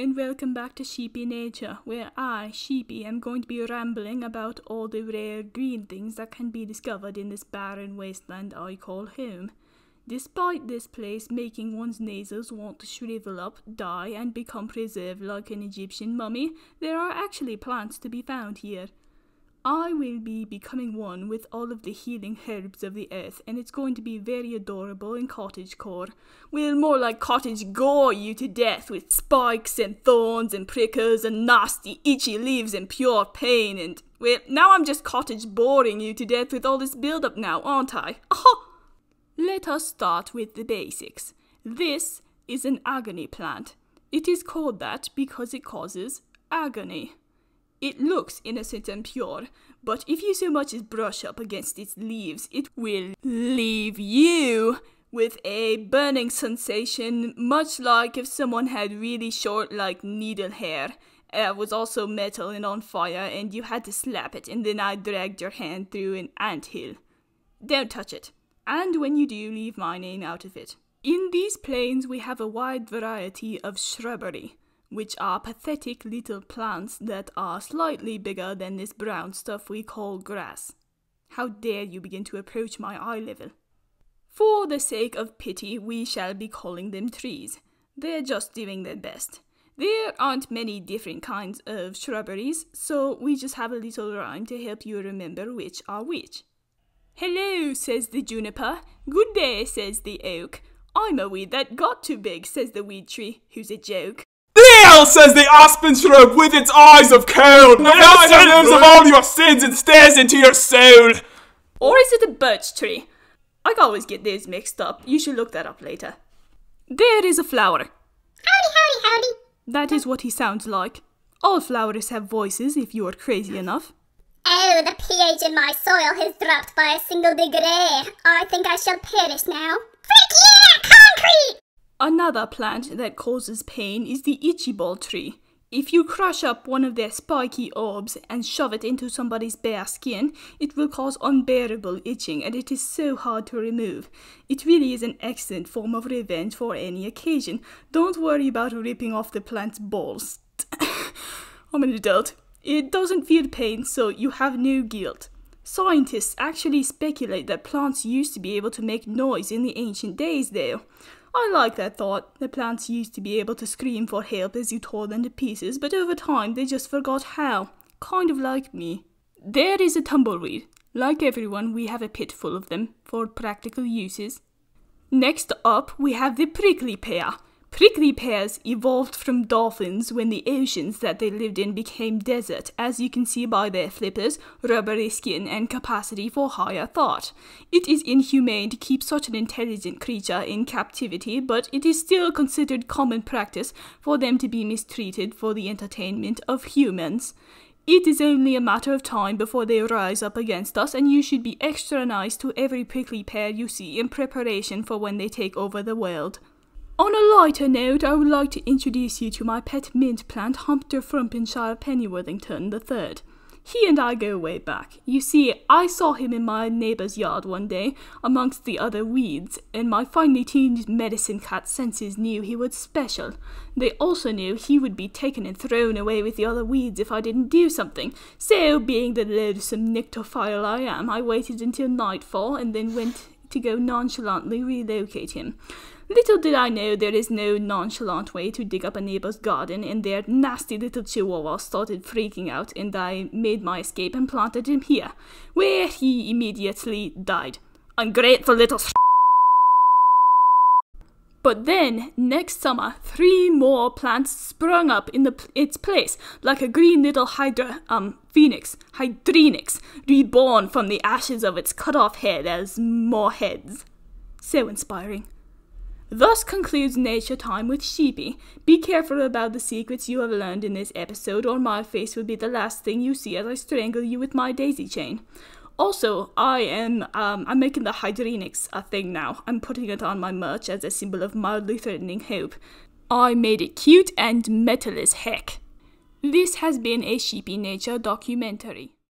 and welcome back to Sheepie Nature, where I, Sheepie, am going to be rambling about all the rare green things that can be discovered in this barren wasteland I call home. Despite this place making one's nasals want to shrivel up, die, and become preserved like an Egyptian mummy, there are actually plants to be found here. I will be becoming one with all of the healing herbs of the earth, and it's going to be very adorable and cottagecore. Well, more like cottage gore you to death with spikes and thorns and prickles and nasty itchy leaves and pure pain and, well, now I'm just cottage boring you to death with all this build-up now, aren't I? Let us start with the basics. This is an agony plant. It is called that because it causes agony. It looks innocent and pure, but if you so much as brush up against its leaves, it will leave you with a burning sensation, much like if someone had really short, needle hair. Was also metal and on fire, and you had to slap it, and then I dragged your hand through an anthill. Don't touch it, and when you do, leave my name out of it. In these plains, we have a wide variety of shrubbery, which are pathetic little plants that are slightly bigger than this brown stuff we call grass. How dare you begin to approach my eye level? For the sake of pity, we shall be calling them trees. They're just doing their best. There aren't many different kinds of shrubberies, so we just have a little rhyme to help you remember which are which. Hello, says the juniper. Good day, says the oak. I'm a weed that got too big, says the weed tree, who's a joke. Deal, says the aspen shrub with its eyes of coal. The aspen knows of all your sins and stares into your soul. Or is it a birch tree? I always get those mixed up. You should look that up later. There is a flower. Howdy, howdy, howdy. That is what he sounds like. All flowers have voices if you are crazy enough. Oh, the pH in my soil has dropped by a single degree. I think I shall perish now. Frick yeah, concrete! Another plant that causes pain is the Ichiban Tree. If you crush up one of their spiky orbs and shove it into somebody's bare skin, it will cause unbearable itching, and it is so hard to remove. It really is an excellent form of revenge for any occasion. Don't worry about ripping off the plant's balls. I'm an adult. It doesn't feel pain, so you have no guilt. Scientists actually speculate that plants used to be able to make noise in the ancient days, though. I like that thought. The plants used to be able to scream for help as you tore them to pieces, but over time they just forgot how. Kind of like me. There is a tumbleweed. Like everyone, we have a pit full of them, for practical uses. Next up, we have the prickly pear. Prickly pears evolved from dolphins when the oceans that they lived in became desert, as you can see by their flippers, rubbery skin, and capacity for higher thought. It is inhumane to keep such an intelligent creature in captivity, but it is still considered common practice for them to be mistreated for the entertainment of humans. It is only a matter of time before they rise up against us, and you should be extra nice to every prickly pear you see in preparation for when they take over the world. On a lighter note, I would like to introduce you to my pet mint plant, Humpter Frumpenshire Pennyworthington III. He and I go way back. You see, I saw him in my neighbour's yard one day, amongst the other weeds, and my finely tuned medicine cat senses knew he was special. They also knew he would be taken and thrown away with the other weeds if I didn't do something, so being the loathsome nyctophile I am, I waited until nightfall and then went to go nonchalantly relocate him. Little did I know there is no nonchalant way to dig up a neighbor's garden, and their nasty little chihuahua started freaking out, and I made my escape and planted him here, where he immediately died. Ungrateful little But then, next summer, 3 more plants sprung up in its place, like a green little hydrenix, reborn from the ashes of its cut-off head as more heads. So inspiring. Thus concludes Nature Time with Sheepie. Be careful about the secrets you have learned in this episode, or my face will be the last thing you see as I strangle you with my daisy chain. Also, I'm making the hydrenix a thing now. I'm putting it on my merch as a symbol of mildly threatening hope. I made it cute and metal as heck. This has been a Sheepie Nature documentary.